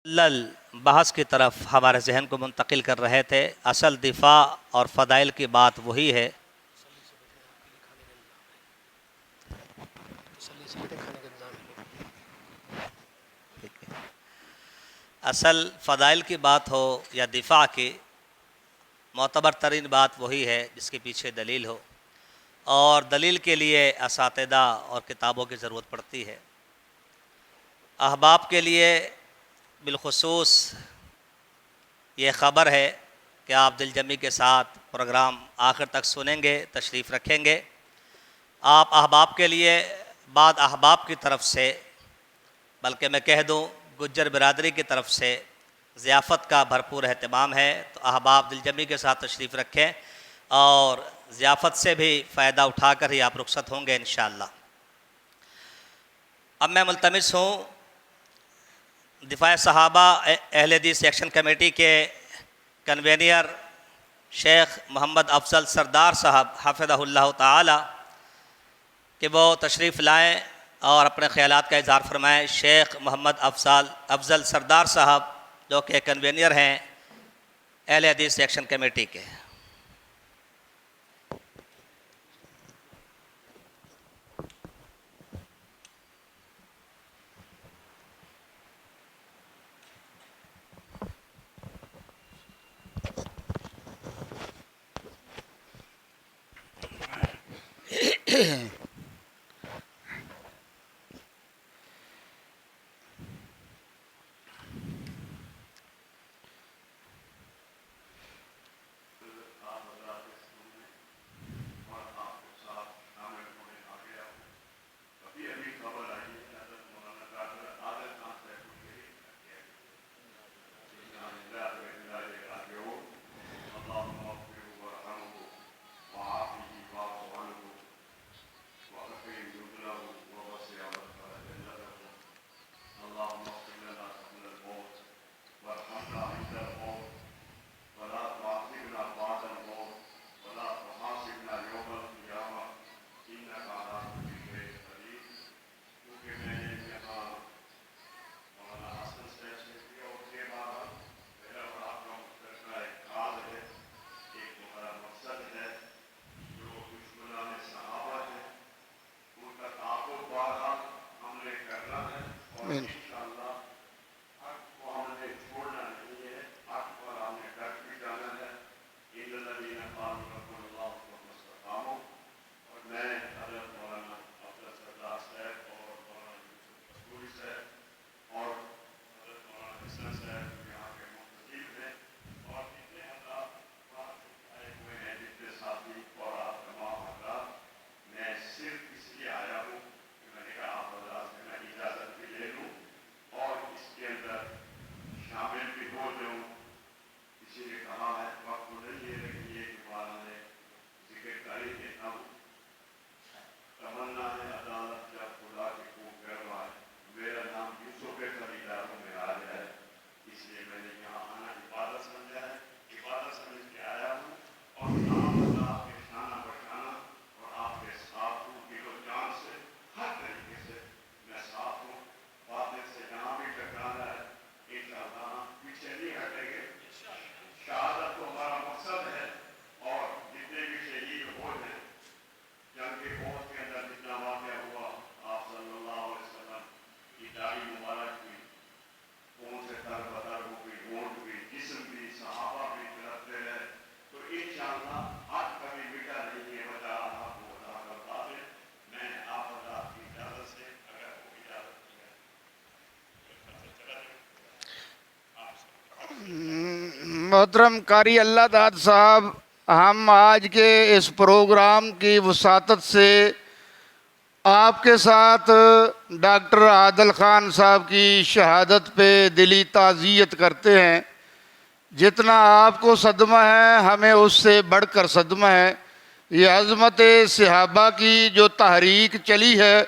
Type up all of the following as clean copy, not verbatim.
بحث کی طرف ہمارے ذہن کو منتقل کر رہے تھے۔ اصل دفاع اور فضائل کی بات وہی ہے۔ اصل فضائل کی بات ہو یا دفاع کی، معتبر ترین بات وہی ہے جس کے پیچھے دلیل ہو، اور دلیل کے لیے اساتذہ اور کتابوں کی ضرورت پڑتی ہے۔ احباب کے لیے بالخصوص یہ خبر ہے کہ آپ دل جمی کے ساتھ پروگرام آخر تک سنیں گے، تشریف رکھیں گے۔ آپ احباب کے لیے بعد احباب کی طرف سے، بلکہ میں کہہ دوں گجر برادری کی طرف سے ضیافت کا بھرپور اہتمام ہے، تو احباب دل جمی کے ساتھ تشریف رکھیں اور ضیافت سے بھی فائدہ اٹھا کر ہی آپ رخصت ہوں گے انشاءاللہ۔ اب میں ملتمس ہوں دفاع صحابہ اہل حدیث ایکشن کمیٹی کے کنوینر شیخ محمد افضل سردار صاحب حفظہ اللہ تعالی کہ وہ تشریف لائیں اور اپنے خیالات کا اظہار فرمائیں۔ شیخ محمد افضل سردار صاحب جو کہ کنوینر ہیں اہل حدیث ایکشن کمیٹی کے۔ محترم قاری اللہ داد صاحب، ہم آج کے اس پروگرام کی وساطت سے آپ کے ساتھ ڈاکٹر عادل خان صاحب کی شہادت پہ دلی تعزیت کرتے ہیں۔ جتنا آپ کو صدمہ ہے ہمیں اس سے بڑھ کر صدمہ ہے۔ یہ عظمت صحابہ کی جو تحریک چلی ہے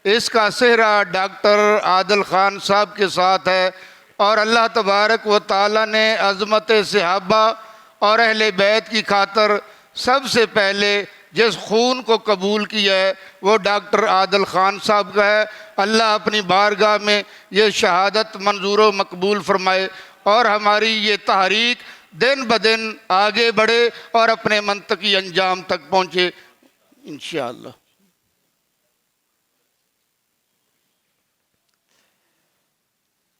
اس کا سہرا ڈاکٹر عادل خان صاحب کے ساتھ ہے، اور اللہ تبارک و تعالی نے عظمت صحابہ اور اہل بیت کی خاطر سب سے پہلے جس خون کو قبول کیا ہے وہ ڈاکٹر عادل خان صاحب کا ہے۔ اللہ اپنی بارگاہ میں یہ شہادت منظور و مقبول فرمائے اور ہماری یہ تحریک دن بدن آگے بڑھے اور اپنے منطقی انجام تک پہنچے انشاءاللہ۔